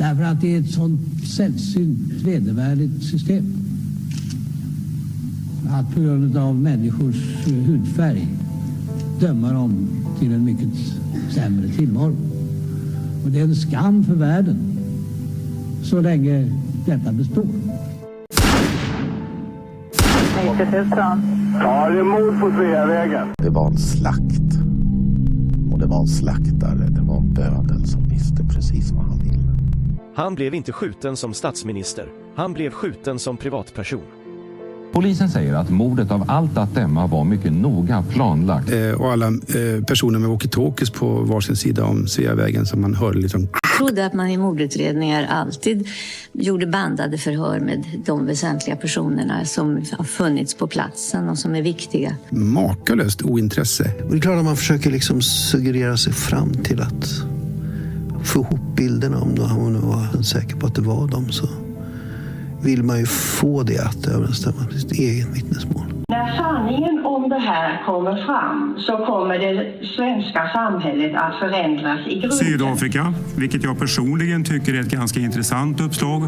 Därför att det är ett sånt sällsynt vedervärdigt system. Att på grund av människors hudfärg döma dem till en mycket sämre tillvaro. Och det är en skam för världen så länge detta består. 90 000. Ja, det är mord på Sveavägen. Det var en slakt. Och det var en slaktare, det var en bödel som visste precis vad han ville. Han blev inte skjuten som statsminister. Han blev skjuten som privatperson. Polisen säger att mordet av allt att döma var mycket noga planlagt. Och alla personer med walkie-talkies på varsin sida om Sveavägen som man hörde liksom. Jag trodde att man i mordutredningar alltid gjorde bandade förhör med de väsentliga personerna som har funnits på platsen och som är viktiga. Makalöst ointresse. Och det är klart att man försöker liksom suggerera sig fram till att få ihop bilderna om man var säker på att det var dem, så vill man ju få det att överensstämma med sitt eget vittnesmål. När sanningen om det här kommer fram så kommer det svenska samhället att förändras i grunden. Sydafrika, vilket jag personligen tycker är ett ganska intressant uppslag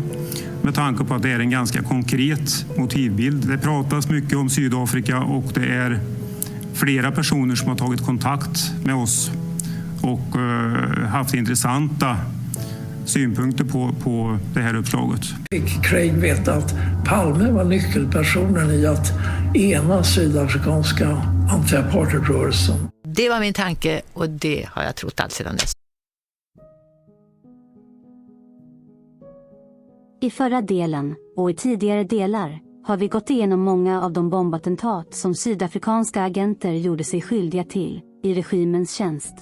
med tanke på att det är en ganska konkret motivbild. Det pratas mycket om Sydafrika och det är flera personer som har tagit kontakt med oss och haft intressanta synpunkter på det här uppslaget. Fick Craig veta att Palme var nyckelpersonen i att ena sydafrikanska anti-apartheidrörelsen. Det var min tanke och det har jag trott allt sedan dess. I förra delen och i tidigare delar har vi gått igenom många av de bombattentat som sydafrikanska agenter gjorde sig skyldiga till i regimens tjänst.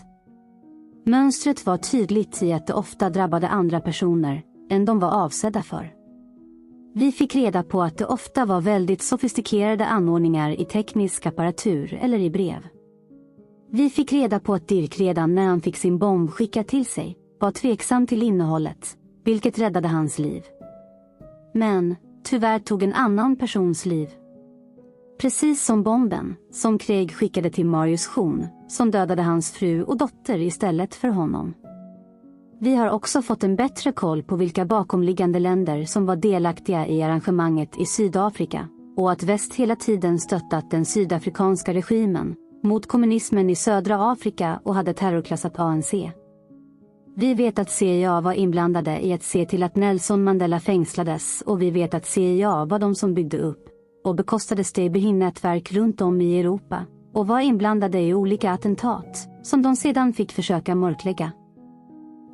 Mönstret var tydligt i att det ofta drabbade andra personer än de var avsedda för. Vi fick reda på att det ofta var väldigt sofistikerade anordningar i teknisk apparatur eller i brev. Vi fick reda på att Dirk redan när han fick sin bomb skickad till sig var tveksam till innehållet, vilket räddade hans liv. Men tyvärr tog en annan persons liv. Precis som bomben som Craig skickade till Marius Schoen, som dödade hans fru och dotter istället för honom. Vi har också fått en bättre koll på vilka bakomliggande länder som var delaktiga i arrangemanget i Sydafrika och att väst hela tiden stöttat den sydafrikanska regimen mot kommunismen i södra Afrika och hade terrorklassat ANC. Vi vet att CIA var inblandade i att se till att Nelson Mandela fängslades och vi vet att CIA var de som byggde upp och bekostade Stay-Behin-nätverk runt om i Europa och var inblandade i olika attentat som de sedan fick försöka mörklägga.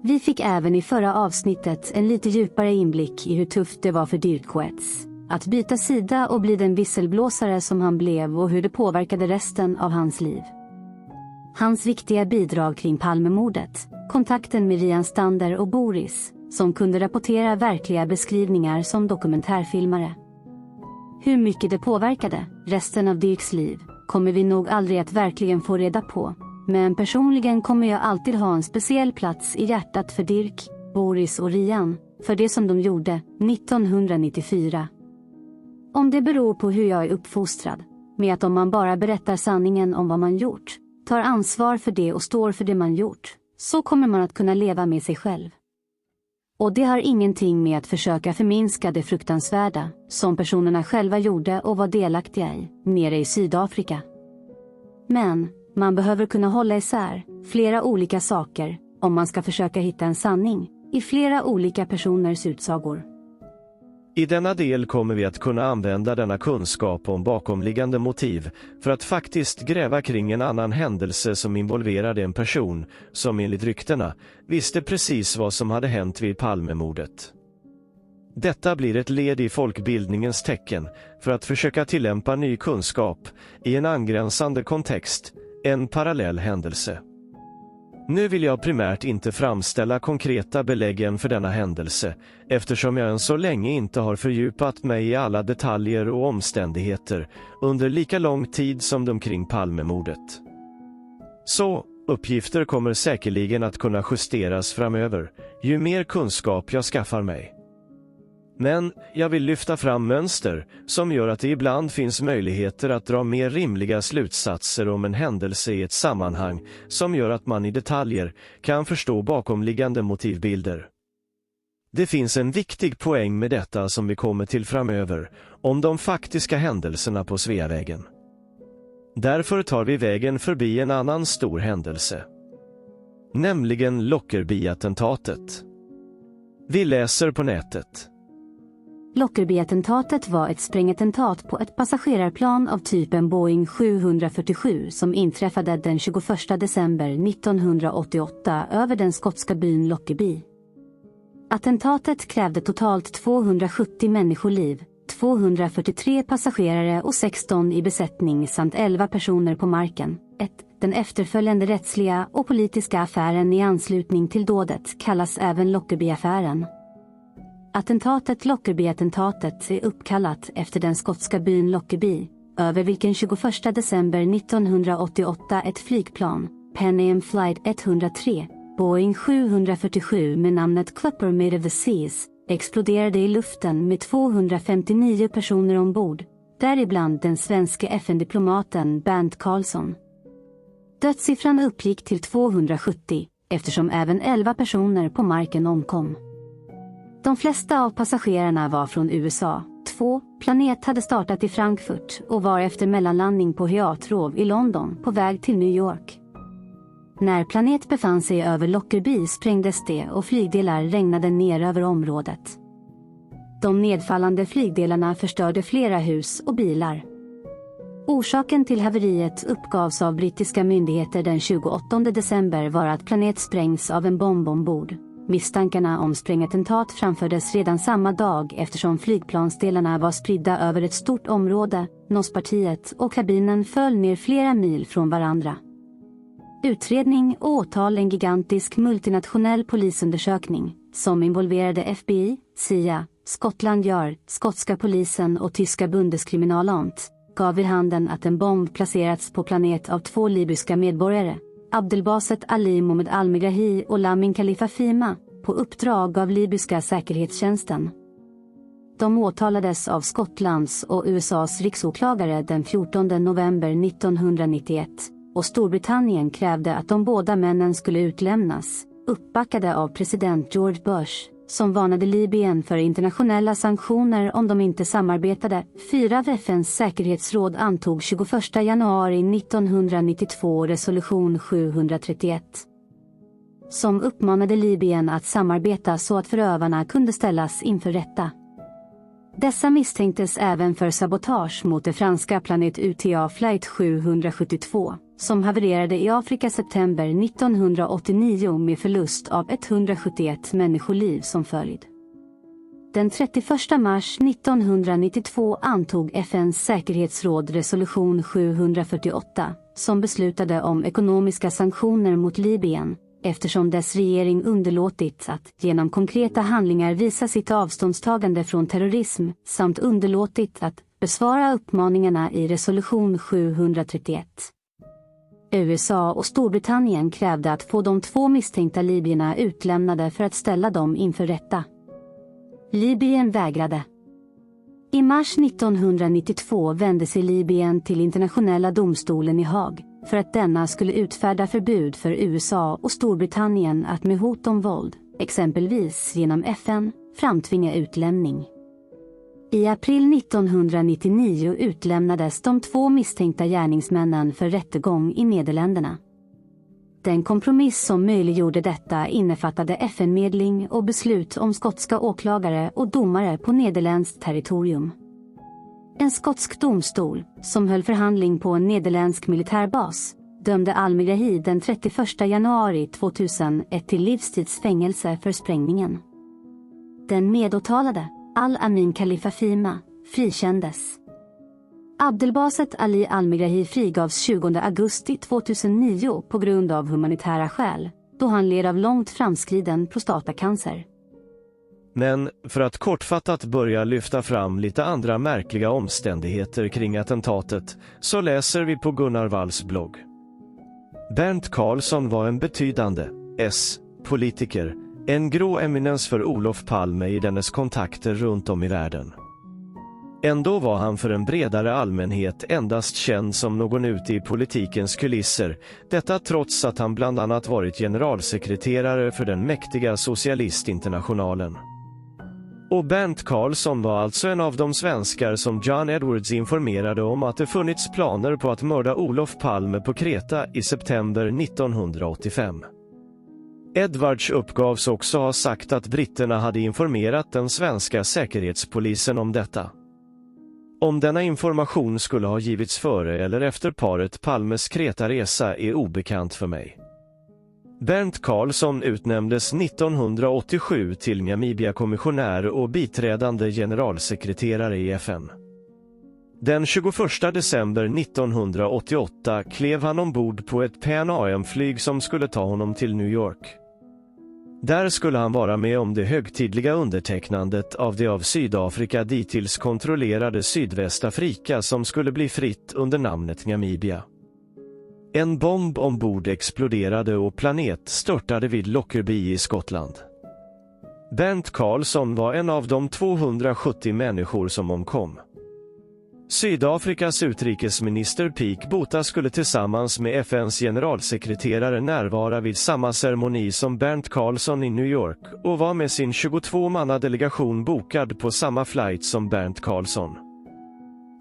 Vi fick även i förra avsnittet en lite djupare inblick i hur tufft det var för Dirk Coetzee att byta sida och bli den visselblåsare som han blev och hur det påverkade resten av hans liv. Hans viktiga bidrag kring Palmemordet, kontakten med Rian Stander och Boris, som kunde rapportera verkliga beskrivningar som dokumentärfilmare. Hur mycket det påverkade resten av Dirks liv kommer vi nog aldrig att verkligen få reda på. Men personligen kommer jag alltid ha en speciell plats i hjärtat för Dirk, Boris och Rian, för det som de gjorde 1994. Om det beror på hur jag är uppfostrad, med att om man bara berättar sanningen om vad man gjort, tar ansvar för det och står för det man gjort, så kommer man att kunna leva med sig själv. Och det har ingenting med att försöka förminska det fruktansvärda som personerna själva gjorde och var delaktiga i, nere i Sydafrika. Men man behöver kunna hålla isär flera olika saker om man ska försöka hitta en sanning i flera olika personers utsagor. I denna del kommer vi att kunna använda denna kunskap om bakomliggande motiv för att faktiskt gräva kring en annan händelse som involverade en person som enligt ryktena visste precis vad som hade hänt vid Palmemordet. Detta blir ett led i folkbildningens tecken för att försöka tillämpa ny kunskap i en angränsande kontext, en parallell händelse. Nu vill jag primärt inte framställa konkreta beläggen för denna händelse, eftersom jag än så länge inte har fördjupat mig i alla detaljer och omständigheter under lika lång tid som de kring Palmemordet. Så, uppgifter kommer säkerligen att kunna justeras framöver, ju mer kunskap jag skaffar mig. Men jag vill lyfta fram mönster som gör att det ibland finns möjligheter att dra mer rimliga slutsatser om en händelse i ett sammanhang som gör att man i detaljer kan förstå bakomliggande motivbilder. Det finns en viktig poäng med detta som vi kommer till framöver, om de faktiska händelserna på Sveavägen. Därför tar vi vägen förbi en annan stor händelse. Nämligen Lockerbie-attentatet. Vi läser på nätet. Lockerbie-attentatet var ett sprängattentat på ett passagerarplan av typen Boeing 747 som inträffade den 21 december 1988 över den skotska byn Lockerbie. Attentatet krävde totalt 270 människoliv, 243 passagerare och 16 i besättning samt 11 personer på marken. Den efterföljande rättsliga och politiska affären i anslutning till dådet kallas även Lockerbie-affären. Attentatet Lockerbie-attentatet är uppkallat efter den skotska byn Lockerbie, över vilken 21 december 1988 ett flygplan, Pan Am Flight 103, Boeing 747 med namnet Clipper Made of the Seas, exploderade i luften med 259 personer ombord, däribland den svenska FN-diplomaten Bernt Karlsson. Dödssiffran uppgick till 270, eftersom även 11 personer på marken omkom. De flesta av passagerarna var från USA. 2. Planet hade startat i Frankfurt och var efter mellanlandning på Heathrow i London på väg till New York. När Planet befann sig över Lockerbie sprängdes det och flygdelar regnade ner över området. De nedfallande flygdelarna förstörde flera hus och bilar. Orsaken till haveriet uppgavs av brittiska myndigheter den 28 december var att Planet sprängs av en bomb ombord. Misstankarna om sprängattentat framfördes redan samma dag eftersom flygplansdelarna var spridda över ett stort område, nospartiet och kabinen föll ner flera mil från varandra. Utredning och åtal en gigantisk multinationell polisundersökning som involverade FBI, CIA, Scotland Yard, skotska polisen och tyska Bundeskriminalamt gav vid handen att en bomb placerats på Planet av 2 libyska medborgare, Abdelbaset Ali Mohamed Al-Megrahi och Lamin Khalifa Fima, på uppdrag av libyska säkerhetstjänsten. De åtalades av Skottlands och USAs riksåklagare den 14 november 1991 och Storbritannien krävde att de båda männen skulle utlämnas, uppbackade av president George Bush, som varnade Libyen för internationella sanktioner om de inte samarbetade. 4 av FNs säkerhetsråd antog 21 januari 1992 resolution 731 som uppmanade Libyen att samarbeta så att förövarna kunde ställas inför rätta. Dessa misstänktes även för sabotage mot det franska Planet UTA Flight 772 som havererade i Afrika september 1989 med förlust av 171 människoliv som följd. Den 31 mars 1992 antog FNs säkerhetsråd resolution 748 som beslutade om ekonomiska sanktioner mot Libyen eftersom dess regering underlåtit att genom konkreta handlingar visa sitt avståndstagande från terrorism samt underlåtit att besvara uppmaningarna i resolution 731. USA och Storbritannien krävde att få de 2 misstänkta libyerna utlämnade för att ställa dem inför rätta. Libyen vägrade. I mars 1992 vände sig Libyen till internationella domstolen i Haag för att denna skulle utfärda förbud för USA och Storbritannien att med hot om våld, exempelvis genom FN, framtvinga utlämning. I april 1999 utlämnades de 2 misstänkta gärningsmännen för rättegång i Nederländerna. Den kompromiss som möjliggjorde detta innefattade FN-medling och beslut om skotska åklagare och domare på nederländskt territorium. En skotsk domstol, som höll förhandling på en nederländsk militärbas, dömde Al-Megrahi den 31 januari 2001 till livstidsfängelse för sprängningen. Den medåtalade, Al-Amin Khalifa Fima, frikändes. Abdelbaset Ali Al-Megrahi frigavs 20 augusti 2009 på grund av humanitära skäl, då han led av långt framskriden prostatacancer. Men för att kortfattat börja lyfta fram lite andra märkliga omständigheter kring attentatet så läser vi på Gunnar Walls blogg. Bernt Karlsson var en betydande politiker, en grå eminens för Olof Palme i dennes kontakter runt om i världen. Ändå var han för en bredare allmänhet endast känd som någon ute i politikens kulisser, detta trots att han bland annat varit generalsekreterare för den mäktiga Socialistinternationalen. Och Bernt Karlsson var alltså en av de svenskar som John Edwards informerade om att det funnits planer på att mörda Olof Palme på Kreta i september 1985. Edwards uppgavs också ha sagt att britterna hade informerat den svenska säkerhetspolisen om detta. Om denna information skulle ha givits före eller efter paret Palmes Kreta-resa är obekant för mig. Bernt Karlsson utnämndes 1987 till Namibia-kommissionär och biträdande generalsekreterare i FN. Den 21 december 1988 klev han ombord på ett Pan Am-flyg som skulle ta honom till New York. Där skulle han vara med om det högtidliga undertecknandet av det av Sydafrika dittills kontrollerade Sydvästafrika som skulle bli fritt under namnet Namibia. En bomb ombord exploderade och planet störtade vid Lockerbie i Skottland. Bernt Karlsson var en av de 270 människor som omkom. Sydafrikas utrikesminister Pik Botha skulle tillsammans med FNs generalsekreterare närvara vid samma ceremoni som Bernt Karlsson i New York och var med sin 22-mannadelegation bokad på samma flight som Bernt Karlsson.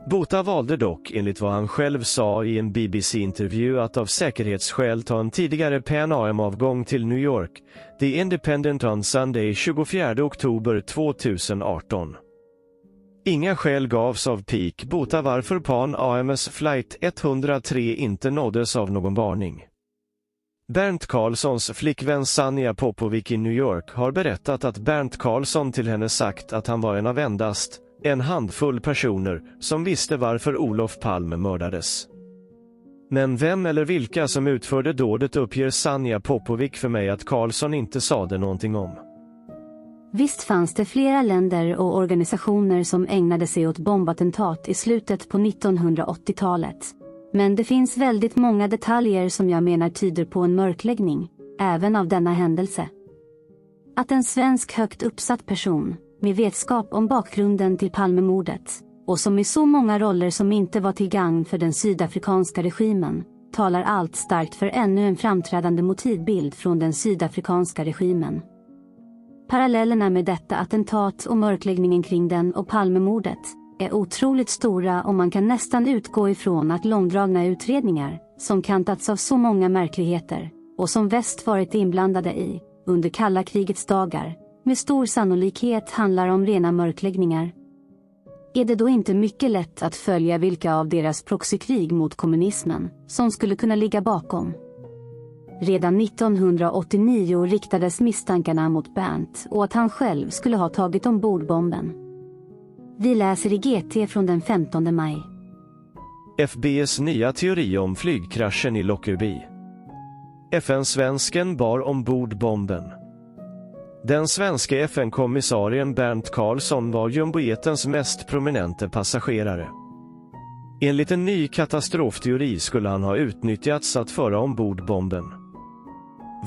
Botha valde dock, enligt vad han själv sa i en BBC-intervju, att av säkerhetsskäl ta en tidigare Pan Am-avgång till New York, The Independent on Sunday 24 oktober 2018. Inga skäl gavs av Pik Botha varför Pan Ams flight 103 inte nåddes av någon varning. Bernt Karlssons flickvän Sanja Popovic i New York har berättat att Bernt Karlsson till henne sagt att han var en av endast en handfull personer som visste varför Olof Palme mördades. Men vem eller vilka som utförde dådet uppger Sanja Popovic för mig att Karlsson inte sade någonting om. Visst fanns det flera länder och organisationer som ägnade sig åt bombattentat i slutet på 1980-talet. Men det finns väldigt många detaljer som jag menar tyder på en mörkläggning, även av denna händelse. Att en svensk högt uppsatt person, med vetskap om bakgrunden till Palmemordet, och som i så många roller som inte var till gagn för den sydafrikanska regimen, talar allt starkt för ännu en framträdande motivbild från den sydafrikanska regimen. Parallellerna med detta attentat och mörkläggningen kring den och Palmemordet är otroligt stora och man kan nästan utgå ifrån att långdragna utredningar, som kantats av så många märkligheter, och som väst varit inblandade i, under kalla krigets dagar, med stor sannolikhet handlar om rena mörkläggningar. Är det då inte mycket lätt att följa vilka av deras proxykrig mot kommunismen som skulle kunna ligga bakom? Redan 1989 riktades misstankarna mot Bernt och att han själv skulle ha tagit ombord bomben. Vi läser i GT från den 15 maj. FBs nya teori om flygkraschen i Lockerbie. FN-svensken bar ombord bomben. Den svenska FN-kommissarien Bernt Karlsson var jumbojetens mest prominente passagerare. Enligt en ny katastrofteori skulle han ha utnyttjats att föra ombord bomben.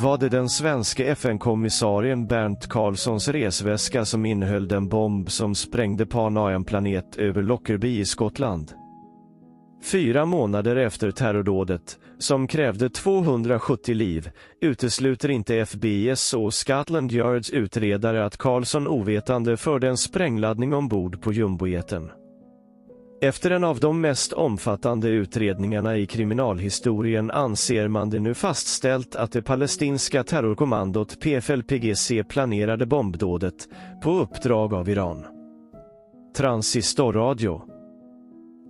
Var det den svenska FN-kommissarien Bernt Karlssons resväska som innehöll den bomb som sprängde Pan Am-planet över Lockerbie i Skottland? 4 månader efter terrordådet, som krävde 270 liv, utesluter inte FBI:s och Scotland Yards utredare att Karlsson ovetande förde en sprängladdning ombord på jumbojeten. Efter en av de mest omfattande utredningarna i kriminalhistorien anser man det nu fastställt att det palestinska terrorkommandot PFLPGC planerade bombdådet på uppdrag av Iran. Transistorradio.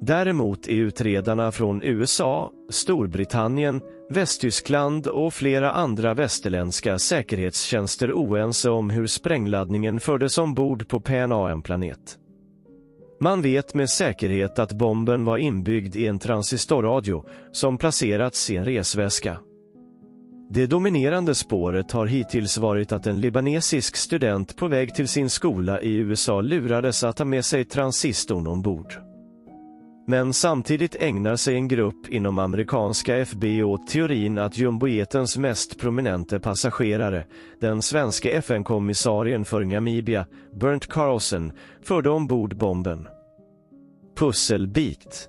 Däremot är utredarna från USA, Storbritannien, Västtyskland och flera andra västerländska säkerhetstjänster oense om hur sprängladdningen fördes ombord på Pan Am-planet. Man vet med säkerhet att bomben var inbyggd i en transistorradio som placerats i en resväska. Det dominerande spåret har hittills varit att en libanesisk student på väg till sin skola i USA lurades att ta med sig transistorn ombord. Men samtidigt ägnar sig en grupp inom amerikanska FBI åt teorin att jumbojetens mest prominente passagerare, den svenska FN-kommissarien för Namibia, Bernt Karlsson, förde ombord bomben. Pusselbit.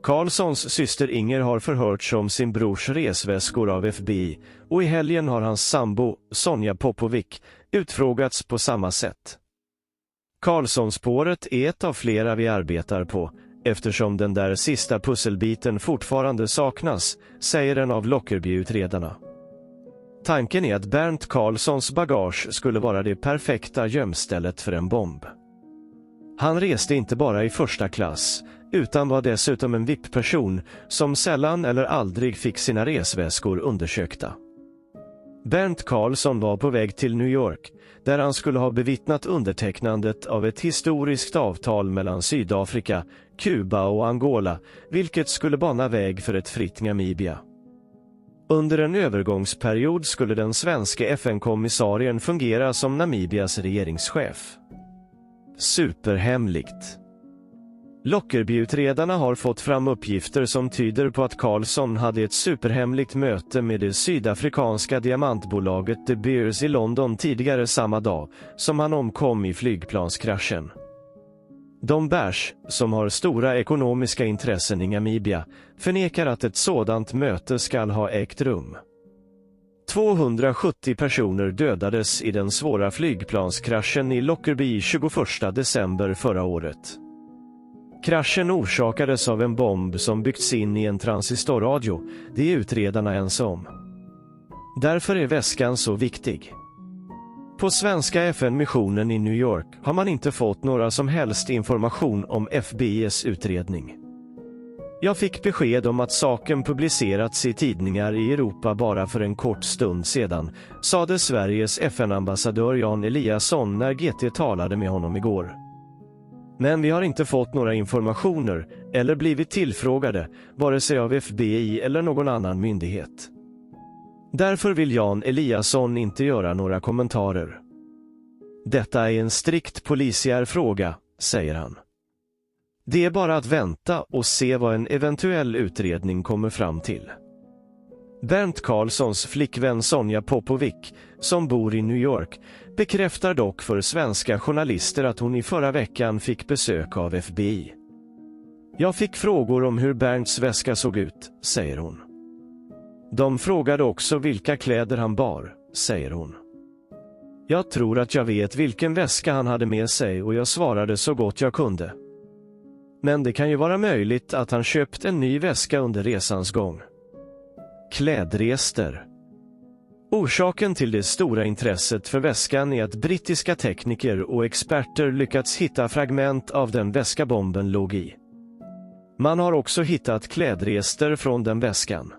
Karlssons syster Inger har förhörts om sin brors resväskor av FBI, och i helgen har hans sambo, Sonja Popovic, utfrågats på samma sätt. Carlsson-spåret är ett av flera vi arbetar på, eftersom den där sista pusselbiten fortfarande saknas, säger en av Lockerbie-utredarna. Tanken är att Bernt Carlssons bagage skulle vara det perfekta gömstället för en bomb. Han reste inte bara i första klass, utan var dessutom en VIP-person som sällan eller aldrig fick sina resväskor undersökta. Bernt Carlsson var på väg till New York, där han skulle ha bevittnat undertecknandet av ett historiskt avtal mellan Sydafrika, Kuba och Angola, vilket skulle bana väg för ett fritt Namibia. Under en övergångsperiod skulle den svenska FN-kommissarien fungera som Namibias regeringschef. Superhemligt. Lockerbie-utredarna har fått fram uppgifter som tyder på att Carlsson hade ett superhemligt möte med det sydafrikanska diamantbolaget De Beers i London tidigare samma dag som han omkom i flygplanskraschen. De Beers, som har stora ekonomiska intressen i Namibia, förnekar att ett sådant möte skall ha ägt rum. 270 personer dödades i den svåra flygplanskraschen i Lockerbie 21 december förra året. Kraschen orsakades av en bomb som byggts in i en transistorradio, det är utredarna ense om. Därför är väskan så viktig. På svenska FN-missionen i New York har man inte fått några som helst information om FBI:s utredning. Jag fick besked om att saken publicerats i tidningar i Europa bara för en kort stund sedan, sade Sveriges FN-ambassadör Jan Eliasson när GT talade med honom igår. Men vi har inte fått några informationer eller blivit tillfrågade, vare sig av FBI eller någon annan myndighet. Därför vill Jan Eliasson inte göra några kommentarer. Detta är en strikt polisiär fråga, säger han. Det är bara att vänta och se vad en eventuell utredning kommer fram till. Bernt Carlssons flickvän Sonja Popovic, som bor i New York, bekräftar dock för svenska journalister att hon i förra veckan fick besök av FBI. Jag fick frågor om hur Bernts väska såg ut, säger hon. De frågade också vilka kläder han bar, säger hon. Jag tror att jag vet vilken väska han hade med sig och jag svarade så gott jag kunde. Men det kan ju vara möjligt att han köpt en ny väska under resans gång. Klädrester. Orsaken till det stora intresset för väskan är att brittiska tekniker och experter lyckats hitta fragment av den väska bomben låg i. Man har också hittat klädrester från den väskan.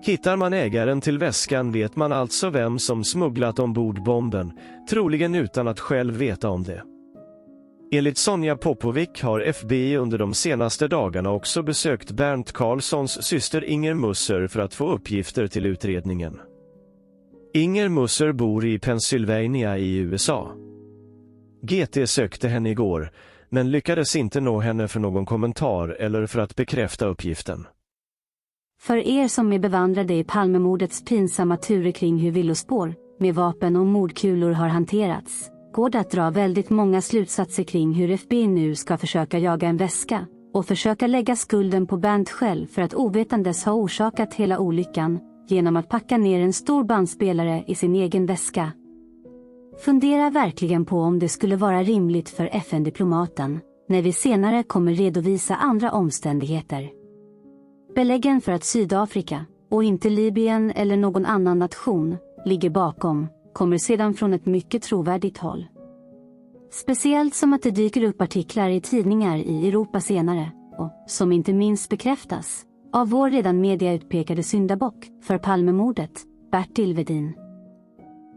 Hittar man ägaren till väskan vet man alltså vem som smugglat ombord bomben, troligen utan att själv veta om det. Enligt Sonja Popovic har FBI under de senaste dagarna också besökt Bernt Carlssons syster Inger Musser för att få uppgifter till utredningen. Inger Musser bor i Pennsylvania i USA. GT sökte henne igår, men lyckades inte nå henne för någon kommentar eller för att bekräfta uppgiften. För er som är bevandrade i Palmemordets pinsamma turer kring hur villospår med vapen och mordkulor har hanterats, går det att dra väldigt många slutsatser kring hur FBI nu ska försöka jaga en väska och försöka lägga skulden på Bernt själv för att ovetandes ha orsakat hela olyckan genom att packa ner en stor bandspelare i sin egen väska. Fundera verkligen på om det skulle vara rimligt för FN-diplomaten, när vi senare kommer redovisa andra omständigheter. Beläggen för att Sydafrika, och inte Libyen eller någon annan nation, ligger bakom, kommer sedan från ett mycket trovärdigt håll. Speciellt som att det dyker upp artiklar i tidningar i Europa senare, och, som inte minst bekräftas, av vår redan mediautpekade syndabock för Palmemordet, Bertil Vedin.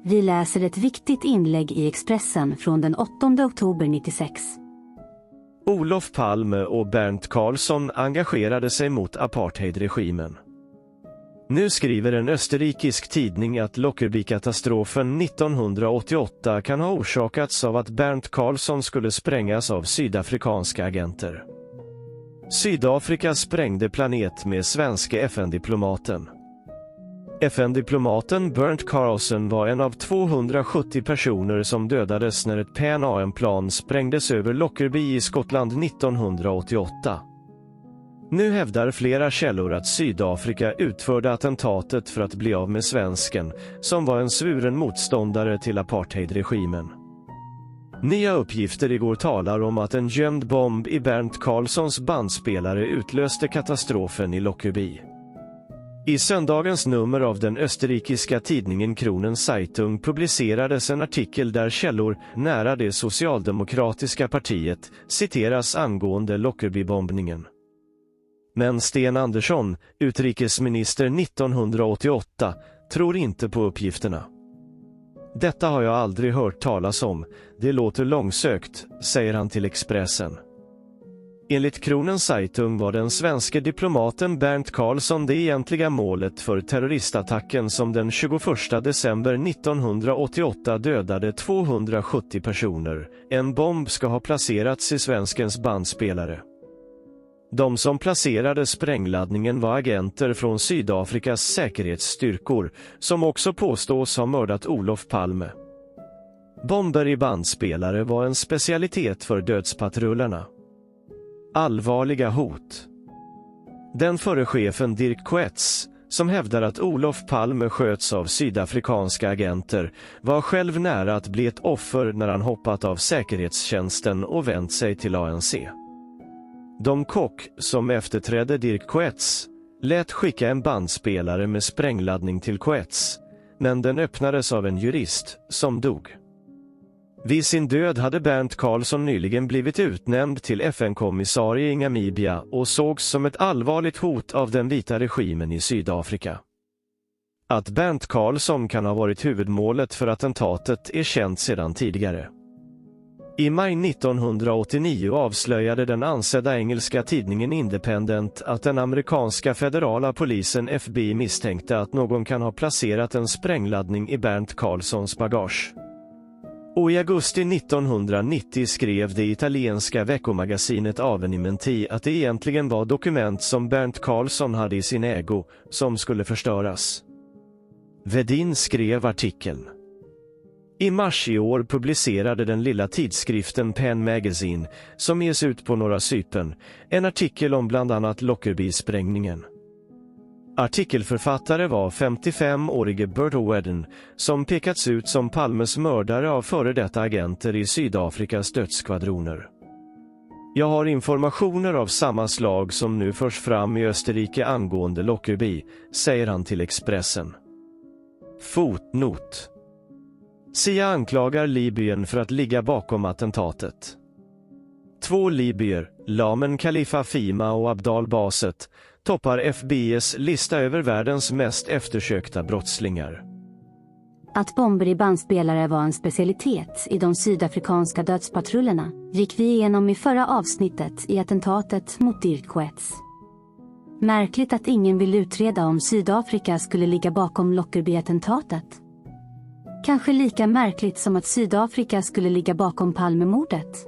Vi läser ett viktigt inlägg i Expressen från den 8 oktober 96. Olof Palme och Bernt Carlsson engagerade sig mot apartheidregimen. Nu skriver en österrikisk tidning att Lockerbie-katastrofen 1988 kan ha orsakats av att Bernt Carlsson skulle sprängas av sydafrikanska agenter. Sydafrika sprängde planet med svenska FN-diplomaten. FN-diplomaten Bernt Carlsson var en av 270 personer som dödades när ett Pan Am-plan sprängdes över Lockerbie i Skottland 1988. Nu hävdar flera källor att Sydafrika utförde attentatet för att bli av med svensken, som var en svuren motståndare till apartheidregimen. Nya uppgifter igår talar om att en gömd bomb i Bernt Carlssons bandspelare utlöste katastrofen i Lockerbie. I söndagens nummer av den österrikiska tidningen Kronen Zeitung publicerades en artikel där källor nära det socialdemokratiska partiet citeras angående Lockerbie-bombningen. Men Sten Andersson, utrikesminister 1988, tror inte på uppgifterna. Detta har jag aldrig hört talas om, det låter långsökt, säger han till Expressen. Enligt Kronen Zeitung var den svenske diplomaten Bernt Carlsson det egentliga målet för terroristattacken som den 21 december 1988 dödade 270 personer. En bomb ska ha placerats i svenskens bandspelare. De som placerade sprängladdningen var agenter från Sydafrikas säkerhetsstyrkor som också påstås ha mördat Olof Palme. Bomber i bandspelare var en specialitet för dödspatrullerna. Allvarliga hot. Den förre chefen Dirk Coetz, som hävdar att Olof Palme sköts av sydafrikanska agenter, var själv nära att bli ett offer när han hoppat av säkerhetstjänsten och vänt sig till ANC. De Kock, som efterträdde Dirk Coetz, lät skicka en bandspelare med sprängladdning till Coetz, men den öppnades av en jurist som dog. Vid sin död hade Bernt Carlsson nyligen blivit utnämnd till FN-kommissarie i Namibia och sågs som ett allvarligt hot av den vita regimen i Sydafrika. Att Bernt Carlsson kan ha varit huvudmålet för attentatet är känt sedan tidigare. I maj 1989 avslöjade den ansedda engelska tidningen Independent att den amerikanska federala polisen FBI misstänkte att någon kan ha placerat en sprängladdning i Bernt Carlssons bagage. Och i augusti 1990 skrev det italienska veckomagasinet Avvenimenti att det egentligen var dokument som Bernt Carlsson hade i sin ägo som skulle förstöras. Wedin skrev artikeln. I mars i år publicerade den lilla tidskriften Pen Magazine, som ges ut på Norra Cypern, en artikel om bland annat Lockerbie-sprängningen. Artikelförfattare var 55-årige Bert O'Wedden, som pekats ut som Palmes mördare av före detta agenter i Sydafrikas dödsskvadroner. Jag har informationer av samma slag som nu förs fram i Österrike angående Lockerbie, säger han till Expressen. Fotnot. CIA anklagar Libyen för att ligga bakom attentatet. 2 libyer, Lamen Khalifa Fima och Abdal Baset, toppar FBI:s lista över världens mest eftersökta brottslingar. Att bomber i bandspelare var en specialitet i de sydafrikanska dödspatrullerna gick vi igenom i förra avsnittet i attentatet mot Dirk Coetz. Märkligt att ingen vill utreda om Sydafrika skulle ligga bakom Lockerbie-attentatet. Kanske lika märkligt som att Sydafrika skulle ligga bakom Palmemordet.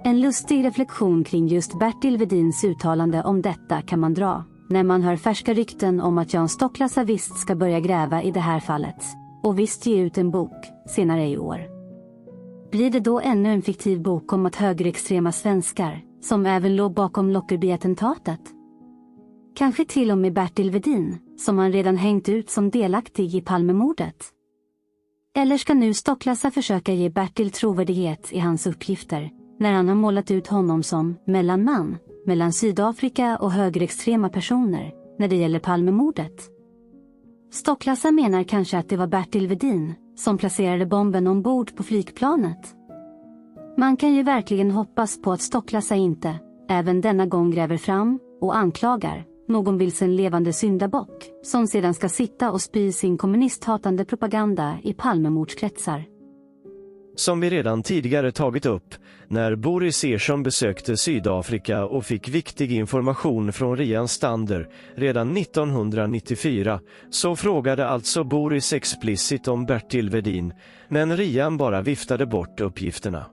En lustig reflektion kring just Bertil Wedins uttalande om detta kan man dra när man hör färska rykten om att Jan Stocklassa visst ska börja gräva i det här fallet och visst ge ut en bok senare i år. Blir det då ännu en fiktiv bok om att högerextrema svenskar, som även låg bakom Lockerbie-attentatet? Kanske till och med Bertil Wedin, som han redan hängt ut som delaktig i Palmemordet? Eller ska nu Stocklassa försöka ge Bertil trovärdighet i hans uppgifter, när han har målat ut honom som mellanman mellan Sydafrika och högerextrema personer när det gäller Palmemordet? Stocklassa menar kanske att det var Bertil Wedin som placerade bomben ombord på flygplanet. Man kan ju verkligen hoppas på att Stocklassa inte, även denna gång, gräver fram och anklagar någon vilsen levande syndabock som sedan ska sitta och spy sin kommunisthatande propaganda i Palmemordskretsar. Som vi redan tidigare tagit upp, när Boris Ersson besökte Sydafrika och fick viktig information från Rian Stander redan 1994, så frågade alltså Boris explicit om Bertil Wedin, men Rian bara viftade bort uppgifterna.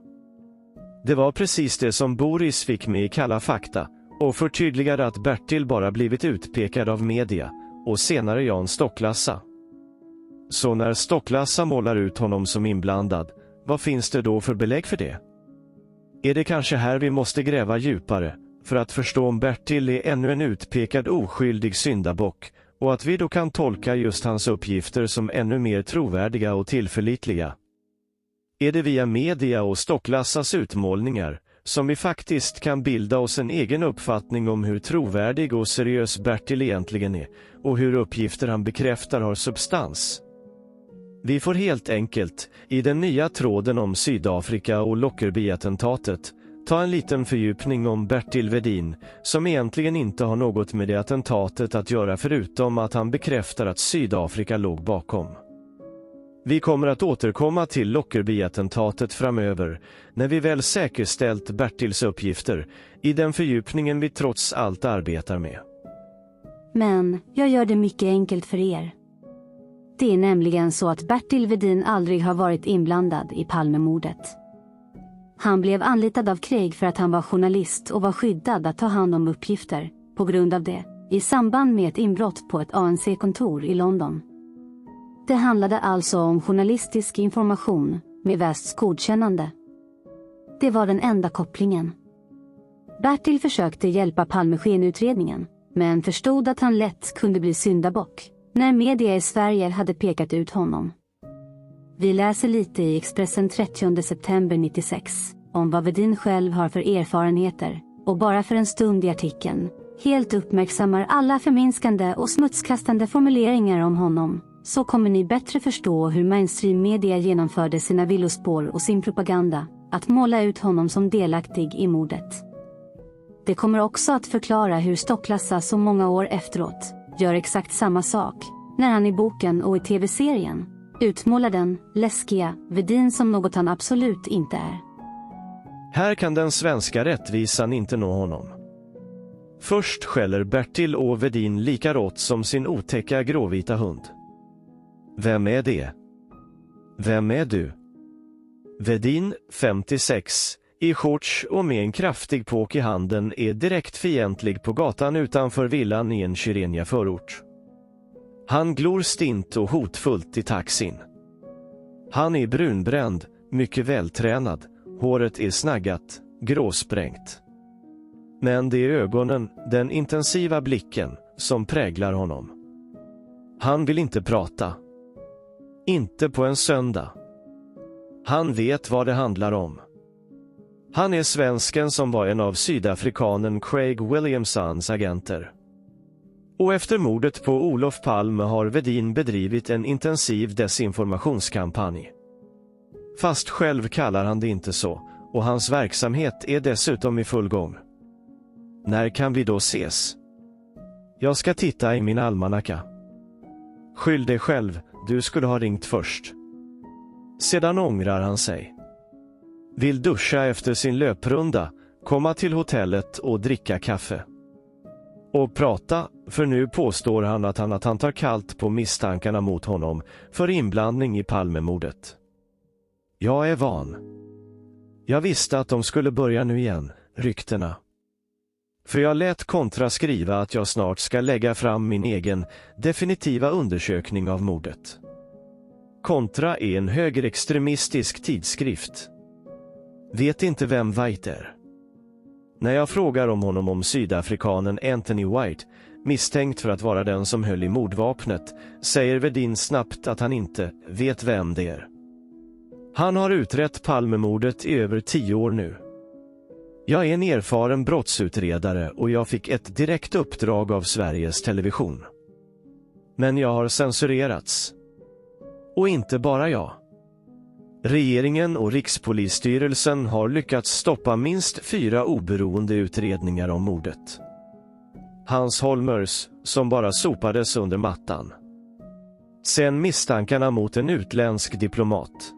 Det var precis det som Boris fick med i Kalla fakta, och förtydligade att Bertil bara blivit utpekad av media, och senare Jan Stocklassa. Så när Stocklassa målar ut honom som inblandad, vad finns det då för belägg för det? Är det kanske här vi måste gräva djupare, för att förstå om Bertil är ännu en utpekad oskyldig syndabock, och att vi då kan tolka just hans uppgifter som ännu mer trovärdiga och tillförlitliga? är det via media och Stocklassas utmålningar som vi faktiskt kan bilda oss en egen uppfattning om hur trovärdig och seriös Bertil egentligen är och hur uppgifter han bekräftar har substans. Vi får helt enkelt, i den nya tråden om Sydafrika och Lockerbie-attentatet, ta en liten fördjupning om Bertil Wedin, som egentligen inte har något med det attentatet att göra förutom att han bekräftar att Sydafrika låg bakom. Vi kommer att återkomma till Lockerbie-attentatet framöver, när vi väl säkerställt Bertils uppgifter, i den fördjupningen vi trots allt arbetar med. Men jag gör det mycket enkelt för er. Det är nämligen så att Bertil Wedin aldrig har varit inblandad i Palmemordet. Han blev anlitad av Craig för att han var journalist och var skyddad att ta hand om uppgifter, på grund av det, i samband med ett inbrott på ett ANC-kontor i London. Det handlade alltså om journalistisk information med västs godkännande. Det var den enda kopplingen. Bertil försökte hjälpa Palmeskenutredningen, men förstod att han lätt kunde bli syndabock när media i Sverige hade pekat ut honom. Vi läser lite i Expressen 30 september 96 om vad Wedin själv har för erfarenheter, och bara för en stund i artikeln helt uppmärksammar alla förminskande och smutskastande formuleringar om honom, så kommer ni bättre förstå hur mainstream media genomförde sina villospår och sin propaganda, att måla ut honom som delaktig i mordet. Det kommer också att förklara hur Stocklassa så många år efteråt gör exakt samma sak, när han i boken och i tv-serien utmålar den läskiga Wedin som något han absolut inte är. Här kan den svenska rättvisan inte nå honom. Först skäller Bertil och Wedin lika rått som sin otäcka gråvita hund. Vem är det? Vem är du? Wedin, 56, i shorts och med en kraftig påk i handen, är direkt fientlig på gatan utanför villan i en Kyrenia-förort. Han glor stint och hotfullt i taxin. Han är brunbränd, mycket vältränad, håret är snaggat, gråsprängt. Men det är ögonen, den intensiva blicken, som präglar honom. Han vill inte prata. Inte på en söndag. Han vet vad det handlar om. Han är svensken som var en av sydafrikanen Craig Williamsons agenter. Och efter mordet på Olof Palme har Wedin bedrivit en intensiv desinformationskampanj. Fast själv kallar han det inte så, och hans verksamhet är dessutom i full gång. När kan vi då ses? Jag ska titta i min almanacka. Skyll dig själv, du skulle ha ringt först. Sedan ångrar han sig. Vill duscha efter sin löprunda, komma till hotellet och dricka kaffe. Och prata, för nu påstår han att han tar kallt på misstankarna mot honom för inblandning i Palmemordet. Jag är van. Jag visste att de skulle börja nu igen, ryktena. För jag lät Kontra skriva att jag snart ska lägga fram min egen definitiva undersökning av mordet. Kontra är en högerextremistisk tidskrift. Vet inte vem White är. När jag frågar om honom om sydafrikanen Anthony White, misstänkt för att vara den som höll i mordvapnet, säger Wedin snabbt att han inte vet vem det är. Han har utrett Palmemordet i över 10 år nu. Jag är en erfaren brottsutredare och jag fick ett direkt uppdrag av Sveriges Television. Men jag har censurerats. Och inte bara jag. Regeringen och Rikspolisstyrelsen har lyckats stoppa minst 4 oberoende utredningar om mordet. Hans Holmers, som bara sopades under mattan. Sen misstankarna mot en utländsk diplomat.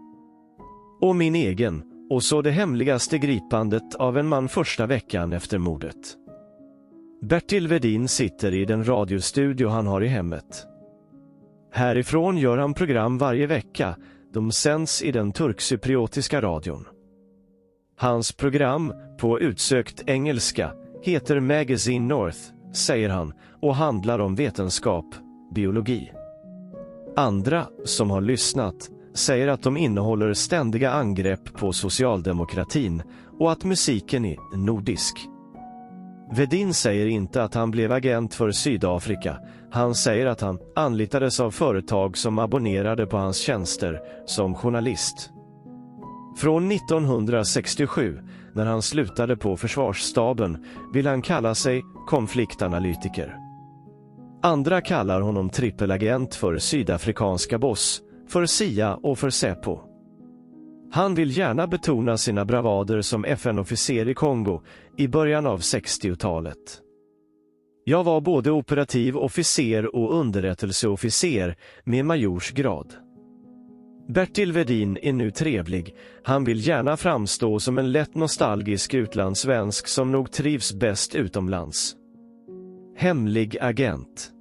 Och min egen, och så det hemligaste gripandet av en man första veckan efter mordet. Bertil Wedin sitter i den radiostudio han har i hemmet. Härifrån gör han program varje vecka. De sänds i den turkcypriotiska radion. Hans program, på utsökt engelska, heter Magazine North, säger han, och handlar om vetenskap, biologi. Andra, som har lyssnat, säger att de innehåller ständiga angrepp på socialdemokratin och att musiken är nordisk. Wedin säger inte att han blev agent för Sydafrika. Han säger att han anlitades av företag som abonnerade på hans tjänster som journalist. Från 1967, när han slutade på försvarsstaben, vill han kalla sig konfliktanalytiker. Andra kallar honom trippelagent för sydafrikanska boss, för CIA och för Säpo. Han vill gärna betona sina bravader som FN-officer i Kongo i början av 60-talet. Jag var både operativ officer och underrättelseofficer med majorsgrad. Bertil Wedin är nu trevlig. Han vill gärna framstå som en lätt nostalgisk utlandssvensk som nog trivs bäst utomlands. Hemlig agent.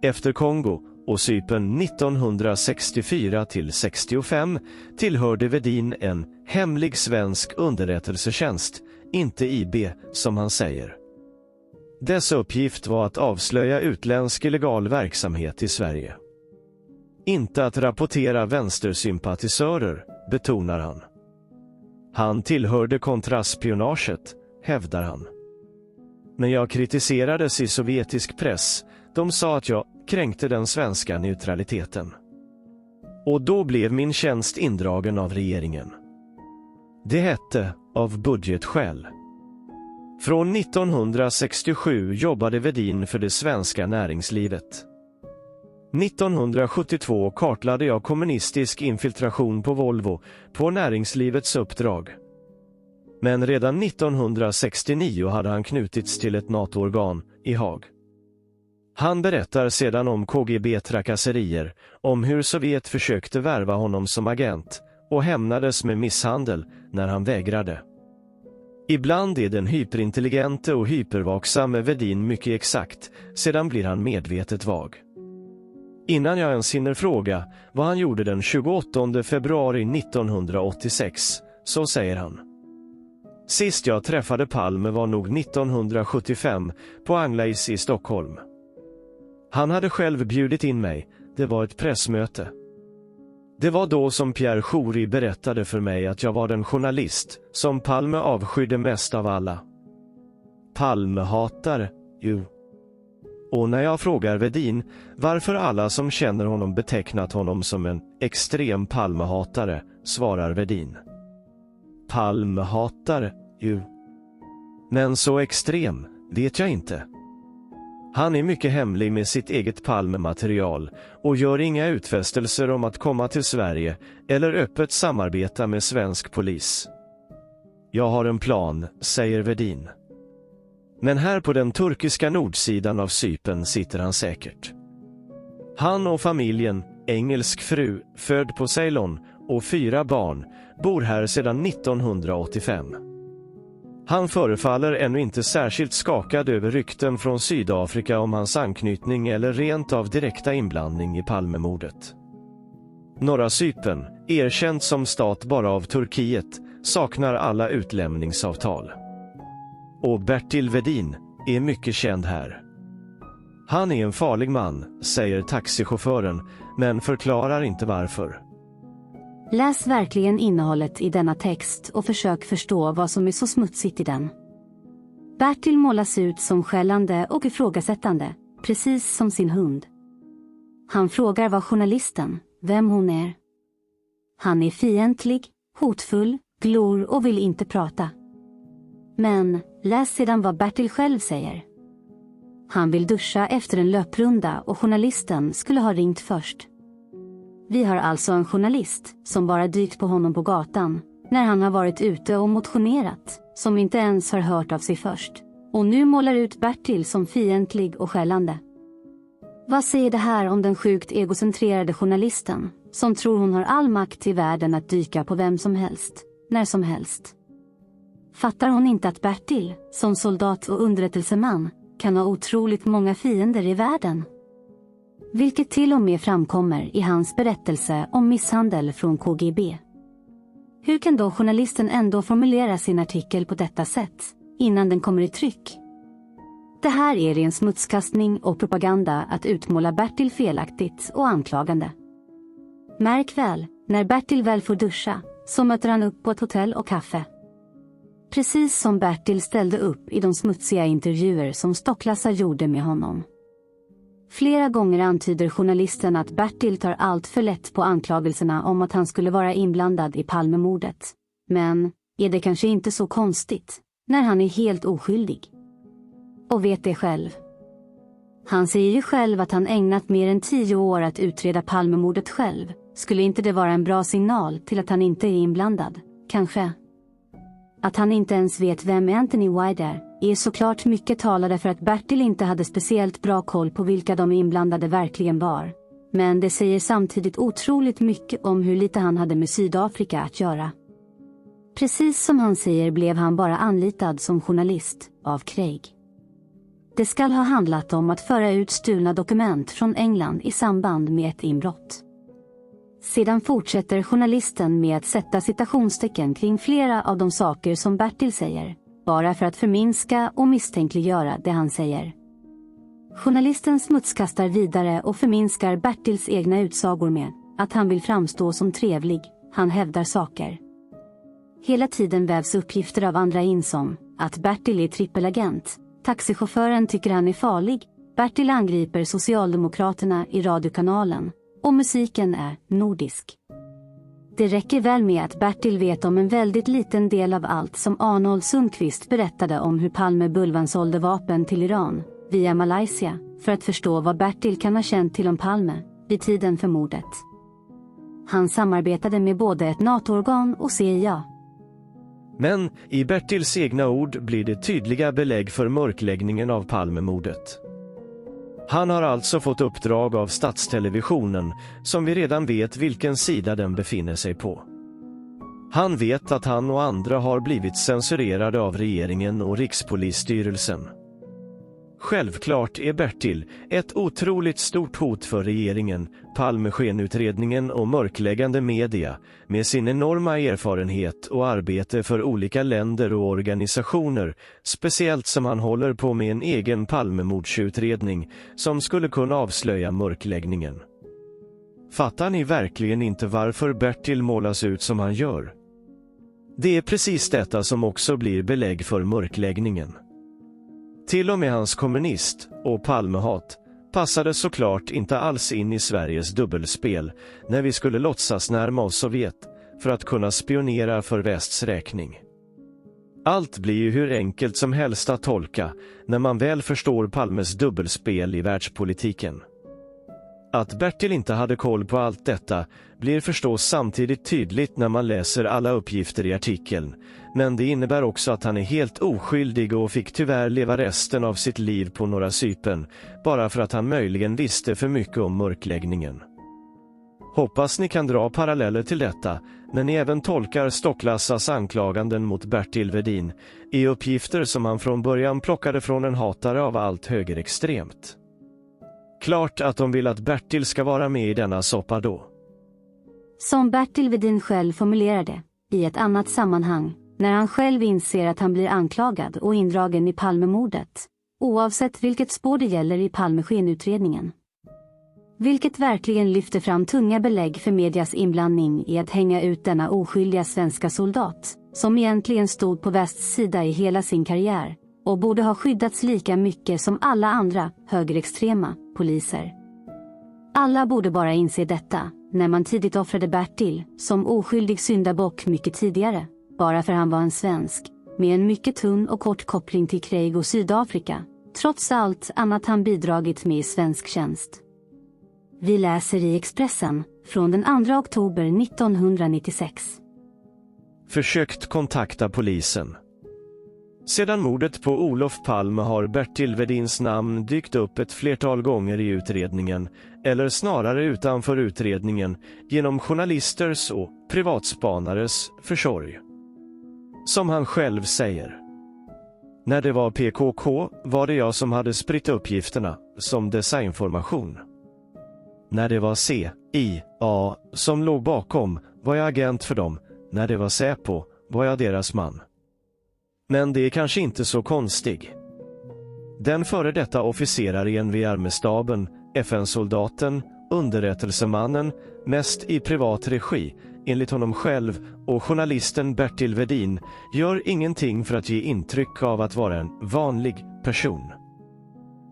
Efter Kongo och Cypern 1964-65 tillhörde Wedin en hemlig svensk underrättelsetjänst, inte IB som han säger. Dess uppgift var att avslöja utländsk illegal verksamhet i Sverige. Inte att rapportera vänstersympatisörer, betonar han. Han tillhörde kontraspionaget, hävdar han. Men jag kritiserades i sovjetisk press. De sa att jag kränkte den svenska neutraliteten. Och då blev min tjänst indragen av regeringen. Det hette av budgetskäl. Från 1967 jobbade Wedin för det svenska näringslivet. 1972 kartlade jag kommunistisk infiltration på Volvo på näringslivets uppdrag. Men redan 1969 hade han knutits till ett NATO-organ i Haag. Han berättar sedan om KGB-trakasserier, om hur Sovjet försökte värva honom som agent och hämnades med misshandel när han vägrade. Ibland är den hyperintelligente och hypervaksame Wedin mycket exakt, sedan blir han medvetet vag. Innan jag ens hinner fråga vad han gjorde den 28 februari 1986, så säger han: sist jag träffade Palme var nog 1975 på Anglais i Stockholm. Han hade själv bjudit in mig, det var ett pressmöte. Det var då som Pierre Schori berättade för mig att jag var den journalist som Palme avskydde mest av alla. Palmehatare, ju. Och när jag frågar Wedin varför alla som känner honom betecknat honom som en extrem Palmehatare, svarar Wedin: Palmehatare, ju. Men så extrem vet jag inte. Han är mycket hemlig med sitt eget Palme-material och gör inga utfästelser om att komma till Sverige eller öppet samarbeta med svensk polis. Jag har en plan, säger Wedin. Men här på den turkiska nordsidan av Cypern sitter han säkert. Han och familjen, engelsk fru, född på Ceylon, och 4 barn, bor här sedan 1985. Han förefaller ännu inte särskilt skakad över rykten från Sydafrika om hans anknytning eller rent av direkta inblandning i Palmemordet. Norra Cypern, erkänt som stat bara av Turkiet, saknar alla utlämningsavtal. Och Bertil Wedin är mycket känd här. Han är en farlig man, säger taxichauffören, men förklarar inte varför. Läs verkligen innehållet i denna text och försök förstå vad som är så smutsigt i den. Bertil målas ut som skällande och ifrågasättande, precis som sin hund. Han frågar vad journalisten, vem hon är. Han är fientlig, hotfull, glor och vill inte prata. Men läs sedan vad Bertil själv säger. Han vill duscha efter en löprunda och journalisten skulle ha ringt först. Vi har alltså en journalist som bara dykt på honom på gatan när han har varit ute och motionerat, som inte ens har hört av sig först. Och nu målar ut Bertil som fientlig och skällande. Vad säger det här om den sjukt egocentrerade journalisten som tror hon har all makt i världen att dyka på vem som helst, när som helst? Fattar hon inte att Bertil, som soldat och underrättelseman, kan ha otroligt många fiender i världen? Vilket till och med framkommer i hans berättelse om misshandel från KGB. Hur kan då journalisten ändå formulera sin artikel på detta sätt, innan den kommer i tryck? Det här är en smutskastning och propaganda att utmåla Bertil felaktigt och anklagande. Märk väl, när Bertil väl får duscha, så möter han upp på ett hotell och kaffe. Precis som Bertil ställde upp i de smutsiga intervjuer som Stocklassa gjorde med honom. Flera gånger antyder journalisten att Bertil tar allt för lätt på anklagelserna om att han skulle vara inblandad i Palmemordet. Men är det kanske inte så konstigt, när han är helt oskyldig? Och vet det själv. Han säger ju själv att han ägnat mer än 10 år att utreda Palmemordet själv. Skulle inte det vara en bra signal till att han inte är inblandad? Kanske. Att han inte ens vet vem Anthony White är såklart mycket talade för att Bertil inte hade speciellt bra koll på vilka de inblandade verkligen var. Men det säger samtidigt otroligt mycket om hur lite han hade med Sydafrika att göra. Precis som han säger blev han bara anlitad som journalist av Craig. Det ska ha handlat om att föra ut stulna dokument från England i samband med ett inbrott. Sedan fortsätter journalisten med att sätta citationstecken kring flera av de saker som Bertil säger, bara för att förminska och misstänkliggöra det han säger. Journalisten smutskastar vidare och förminskar Bertils egna utsagor med att han vill framstå som trevlig, han hävdar saker. Hela tiden vävs uppgifter av andra in som att Bertil är trippelagent, taxichauffören tycker han är farlig, Bertil angriper Socialdemokraterna i radiokanalen, och musiken är nordisk. Det räcker väl med att Bertil vet om en väldigt liten del av allt som Arnold Sundqvist berättade om hur Palme Bulvan sålde vapen till Iran, via Malaysia, för att förstå vad Bertil kan ha känt till om Palme, vid tiden för mordet. Han samarbetade med både ett NATO-organ och CIA. Men i Bertils egna ord blir det tydliga belägg för mörkläggningen av Palmemordet. Han har alltså fått uppdrag av Statstelevisionen, som vi redan vet vilken sida den befinner sig på. Han vet att han och andra har blivit censurerade av regeringen och Rikspolisstyrelsen. Självklart är Bertil ett otroligt stort hot för regeringen, Palmeskenutredningen och mörkläggande media, med sin enorma erfarenhet och arbete för olika länder och organisationer, speciellt som han håller på med en egen Palmemordsutredning som skulle kunna avslöja mörkläggningen. Fattar ni verkligen inte varför Bertil målas ut som han gör? Det är precis detta som också blir belägg för mörkläggningen. Till och med hans kommunist- och Palmehat passade såklart inte alls in i Sveriges dubbelspel när vi skulle låtsas närma oss Sovjet för att kunna spionera för västs räkning. Allt blir ju hur enkelt som helst att tolka när man väl förstår Palmes dubbelspel i världspolitiken. Att Bertil inte hade koll på allt detta blir förstås samtidigt tydligt när man läser alla uppgifter i artikeln, men det innebär också att han är helt oskyldig och fick tyvärr leva resten av sitt liv på Norra Cypern, bara för att han möjligen visste för mycket om mörkläggningen. Hoppas ni kan dra paralleller till detta, när ni även tolkar Stocklassas anklaganden mot Bertil Vedin i uppgifter som han från början plockade från en hatare av allt högerextremt. Klart att de vill att Bertil ska vara med i denna soppa då. Som Bertil Vedin själv formulerade, i ett annat sammanhang, när han själv inser att han blir anklagad och indragen i Palmemordet, oavsett vilket spår det gäller i Palmeskenutredningen. Vilket verkligen lyfter fram tunga belägg för medias inblandning i att hänga ut denna oskyldiga svenska soldat, som egentligen stod på västs sida i hela sin karriär, och borde ha skyddats lika mycket som alla andra högerextrema poliser. Alla borde bara inse detta, när man tidigt offrade Bertil som oskyldig syndabock mycket tidigare, bara för han var en svensk, med en mycket tunn och kort koppling till Craig och Sydafrika, trots allt annat han bidragit med i svensk tjänst. Vi läser i Expressen från den 2 oktober 1996. Försökt kontakta polisen. Sedan mordet på Olof Palme har Bertil Vedins namn dykt upp ett flertal gånger i utredningen, eller snarare utanför utredningen, genom journalisters och privatspanares försorg. Som han själv säger: när det var PKK var det jag som hade spritt uppgifterna, som desinformation. När det var CIA som låg bakom var jag agent för dem, när det var Säpo var jag deras man. Men det är kanske inte så konstig. Den före detta officeraren vid armestaben, FN-soldaten, underrättelsemannen, mest i privat regi, enligt honom själv, och journalisten Bertil Vedin gör ingenting för att ge intryck av att vara en vanlig person.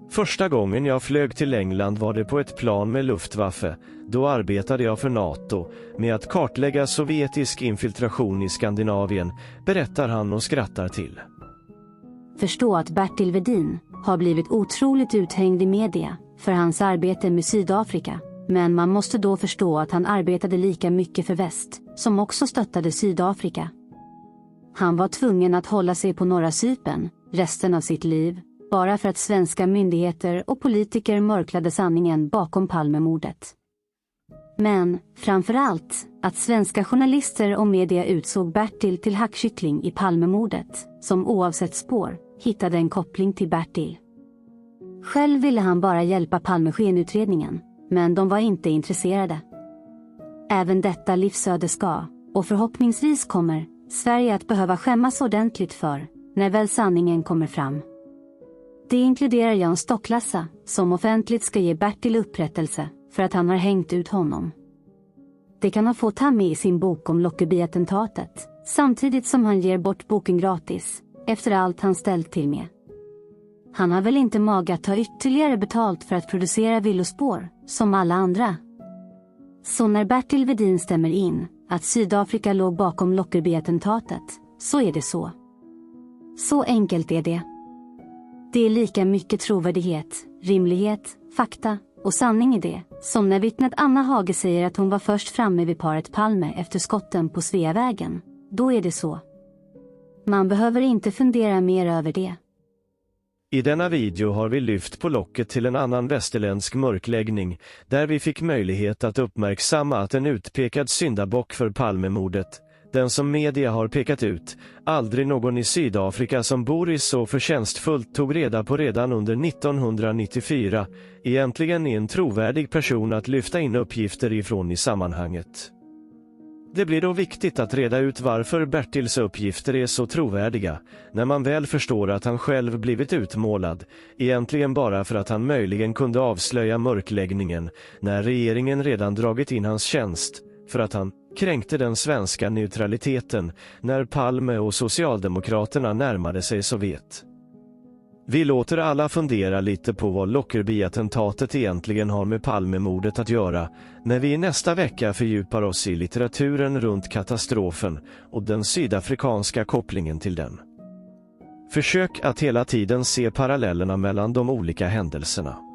Första gången jag flög till England var det på ett plan med Luftwaffe. Då arbetade jag för NATO med att kartlägga sovjetisk infiltration i Skandinavien, berättar han och skrattar till. Förstå att Bertil Vedin har blivit otroligt uthängd i media för hans arbete med Sydafrika. Men man måste då förstå att han arbetade lika mycket för väst, som också stöttade Sydafrika. Han var tvungen att hålla sig på norra Cypern resten av sitt liv, bara för att svenska myndigheter och politiker mörklade sanningen bakom Palmemordet. Men, framförallt, att svenska journalister och media utsåg Bertil till hackkyckling i Palmemordet, som oavsett spår, hittade en koppling till Bertil. Själv ville han bara hjälpa Palmeskenutredningen, men de var inte intresserade. Även detta livsöde ska, och förhoppningsvis kommer, Sverige att behöva skämmas ordentligt för, när väl sanningen kommer fram. Det inkluderar Jan Stocklassa, som offentligt ska ge Bertil upprättelse för att han har hängt ut honom. Det kan han få ta med i sin bok om Lockerbie-attentatet, samtidigt som han ger bort boken gratis, efter allt han ställt till med. Han har väl inte mage att ta ytterligare betalt för att producera villospår, som alla andra. Så när Bertil Vedin stämmer in att Sydafrika låg bakom Lockerbie-attentatet, så är det så. Så enkelt är det. Det är lika mycket trovärdighet, rimlighet, fakta och sanning i det, som när vittnet Anna Hage säger att hon var först framme vid paret Palme efter skotten på Sveavägen. Då är det så. Man behöver inte fundera mer över det. I denna video har vi lyft på locket till en annan västerländsk mörkläggning, där vi fick möjlighet att uppmärksamma att en utpekad syndabock för Palmemordet, den som media har pekat ut, aldrig någon i Sydafrika som Boris så förtjänstfullt tog reda på redan under 1994, egentligen är en trovärdig person att lyfta in uppgifter ifrån i sammanhanget. Det blir då viktigt att reda ut varför Bertils uppgifter är så trovärdiga, när man väl förstår att han själv blivit utmålad, egentligen bara för att han möjligen kunde avslöja mörkläggningen, när regeringen redan dragit in hans tjänst, för att han kränkte den svenska neutraliteten när Palme och Socialdemokraterna närmade sig Sovjet. Vi låter alla fundera lite på vad Lockerbie-attentatet egentligen har med Palmemordet att göra, när vi nästa vecka fördjupar oss i litteraturen runt katastrofen och den sydafrikanska kopplingen till den. Försök att hela tiden se parallellerna mellan de olika händelserna.